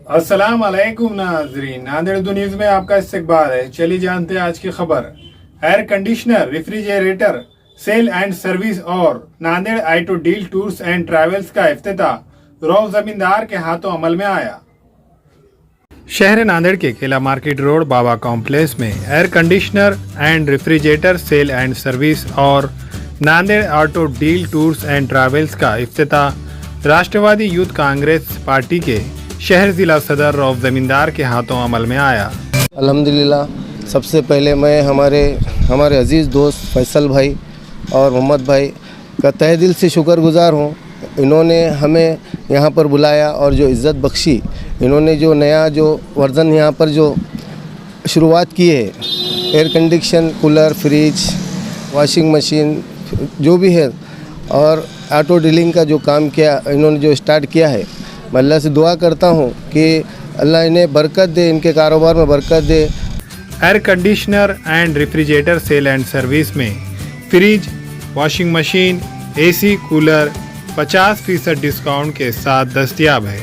अस्सलाम वालेकुम नाजरीन, नांदेड़ उर्दू न्यूज में आपका इस्तकबाल है। चलिए जानते हैं आज की खबर। Air conditioner, refrigerator sale and service और Nanded auto deal tours and travels का इफ्तिताह रौफ जमींदार के हाथों अमल में आया। शहर नांदेड़ के Qila market road Baba complex में air conditioner and refrigerator sale and service और Nanded auto deal tours and travels का इफ्तिताह राष्ट्रवादी यूथ कांग्रेस पार्टी के शहर जिला सदर रौफ जमींदार के हाथों अमल में आया। अल्हम्दुलिल्लाह, सबसे पहले मैं हमारे अज़ीज़ दोस्त फैसल भाई और मोहम्मद भाई का तहे दिल से शुक्रगुजार हूँ। इन्होंने हमें यहाँ पर बुलाया और जो इज़्ज़त बख्शी, इन्होंने जो नया जो वर्ज़न यहाँ पर जो शुरुआत की है, air condition, cooler, fridge, washing machine जो भी है और ऑटो डीलिंग का जो काम किया, इन्होंने जो स्टार्ट किया है, मैं अल्लाह से दुआ करता हूँ कि अल्लाह इन्हें बरकत दे, इनके कारोबार में बरकत दे। Air conditioner and refrigerator sale and service में fridge, washing machine, AC, cooler 50% discount के साथ दस्तयाब है।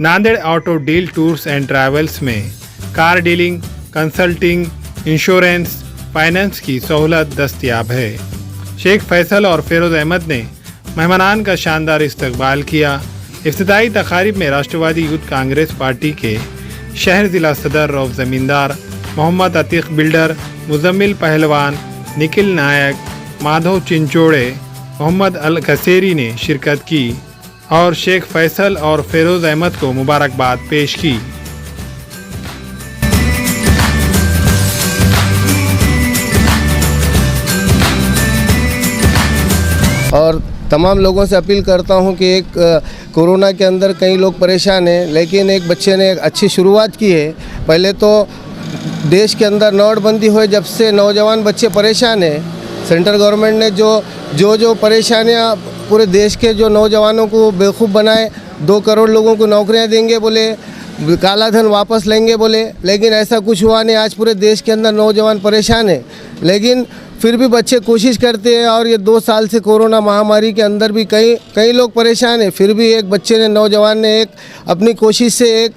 Nanded auto deal tours and travels में car dealing, consulting, insurance, finance की सहूलत दस्तयाब है। शेख फैसल और फिरोज़ अहमद ने मेहमानान का शानदार इस्तकबाल किया। इफ्तिताई तकारीब में राष्ट्रवादी यूथ कांग्रेस पार्टी के शहर जिला सदर रौफ जमींदार, मोहम्मद अतीक बिल्डर, मुजम्मिल पहलवान, निखिल नायक, माधव चिंचोड़े, मोहम्मद अल कसेरी ने शिरकत की और शेख फैसल और फिरोज़ अहमद को मुबारकबाद पेश की। और तमाम लोगों से अपील करता हूं कि एक कोरोना के अंदर कई लोग परेशान हैं, लेकिन एक बच्चे ने एक अच्छी शुरुआत की है। पहले तो देश के अंदर नोटबंदी हुई, जब से नौजवान बच्चे परेशान हैं। सेंट्रल गवर्नमेंट ने जो परेशानियां पूरे देश के जो नौजवानों को बेवकूफ़ बनाए, 2 करोड़ लोगों को नौकरियां देंगे बोले, काला धन वापस लेंगे बोले, लेकिन ऐसा कुछ हुआ नहीं। आज पूरे देश के अंदर नौजवान परेशान है, लेकिन फिर भी बच्चे कोशिश करते हैं। और ये 2 साल से कोरोना महामारी के अंदर भी कई लोग परेशान हैं, फिर भी एक बच्चे ने, नौजवान ने एक अपनी कोशिश से एक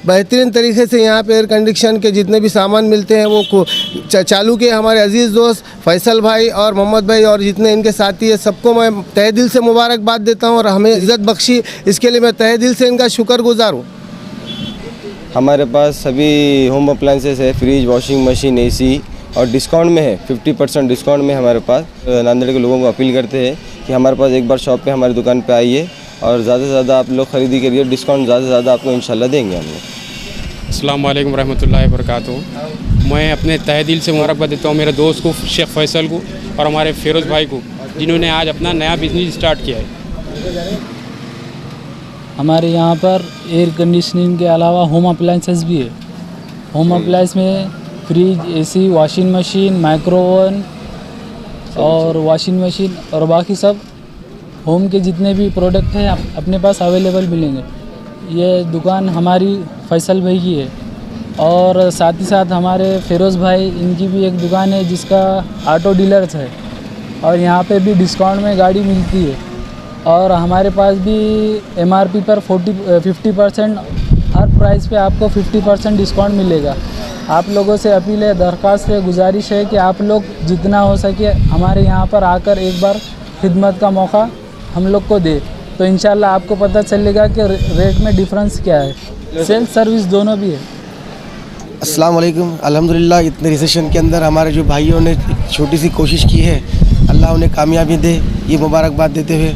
बेहतरीन तरीके से यहाँ पे एयर कंडीशन के जितने भी सामान मिलते हैं वो चालू किए। हमारे अजीज़ दोस्त फैसल भाई और मोहम्मद भाई और जितने इनके साथी है, सबको मैं तहे दिल से मुबारकबाद देता हूँ और हमें इज़्ज़त बख्शी, इसके लिए मैं तहे दिल से इनका शुक्रगुजार हूँ। हमारे पास सभी होम अप्लायंसेस है, फ्रिज, वॉशिंग मशीन, एसी और डिस्काउंट में है। 50% डिस्काउंट में हमारे पास। नांदेड़ के लोगों को अपील करते हैं कि हमारे पास एक बार शॉप पे, हमारी दुकान पे आइए और ज़्यादा से ज़्यादा आप लोग ख़रीदी करिए। डिस्काउंट ज़्यादा से ज़्यादा आपको इंशाल्लाह देंगे हम लोग। अस्सलाम वालेकुम रहमतुल्लाहि वबरकातुहू। मैं अपने तहे दिल से मुबारकबाद देता हूँ मेरे दोस्त को, शेख फैसल को, और हमारे फिरोज़ भाई को, जिन्होंने आज अपना नया बिजनेस स्टार्ट किया है। हमारे यहाँ पर एयर कंडीशनिंग के अलावा होम अप्लायंसेस भी है। होम अप्लायंस में fridge, AC, washing machine, micro oven और वॉशिंग मशीन और बाकी सब होम के जितने भी प्रोडक्ट हैं अपने पास अवेलेबल मिलेंगे। ये दुकान हमारी फैसल भाई की है और साथ ही साथ हमारे फिरोज़ भाई, इनकी भी एक दुकान है जिसका ऑटो डीलर्स है और यहाँ पे भी डिस्काउंट में गाड़ी मिलती है। और हमारे पास भी MRP पर 50% हर प्राइस पे आपको 50% डिस्काउंट मिलेगा। आप लोगों से अपील है, दरख्वास्त है, गुजारिश है कि आप लोग जितना हो सके हमारे यहाँ पर आकर एक बार खिदमत का मौका हम लोग को दे, तो इंशाल्लाह आपको पता चलेगा कि रेट में डिफरेंस क्या है। सेल्स सर्विस दोनों भी है। अस्सलाम वालेकुम। अल्हम्दुलिल्लाह, इतने रिसेशन के अंदर हमारे जो भाइयों ने छोटी सी कोशिश की है, अल्लाह उन्हें कामयाबी दे, ये मुबारकबाद देते हुए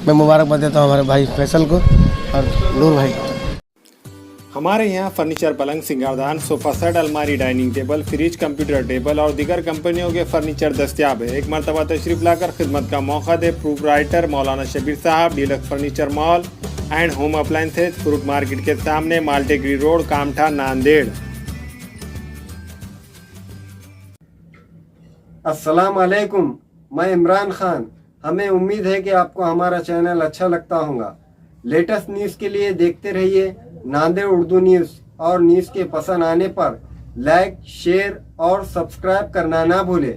मैं मुबारकबाद देता हूँ हमारे भाई फैसल को और नूर भाई को। हमारे यहाँ फर्नीचर, पलंग, सिंगारदान, सोफा सेट, अलमारी, dining table, fridge, computer table और दीगर कंपनियों के फर्नीचर दस्तयाब है। एक मरतबा तशरीफ लाकर खिदमत का मौका दे। प्रोप्राइटर मौलाना शबीर साहब, deluxe furniture mall and home appliances, fruit market के सामने, माल्टेगरी रोड, कामठा, नांदेड़। अस्सलाम वालेकुम, मैं इमरान खान। हमें उम्मीद है कि आपको हमारा चैनल अच्छा लगता होगा। लेटेस्ट न्यूज़ के लिए देखते रहिए नांदेड़ उर्दू न्यूज़ और न्यूज़ के पसंद आने पर लाइक, शेयर और सब्सक्राइब करना ना भूलें।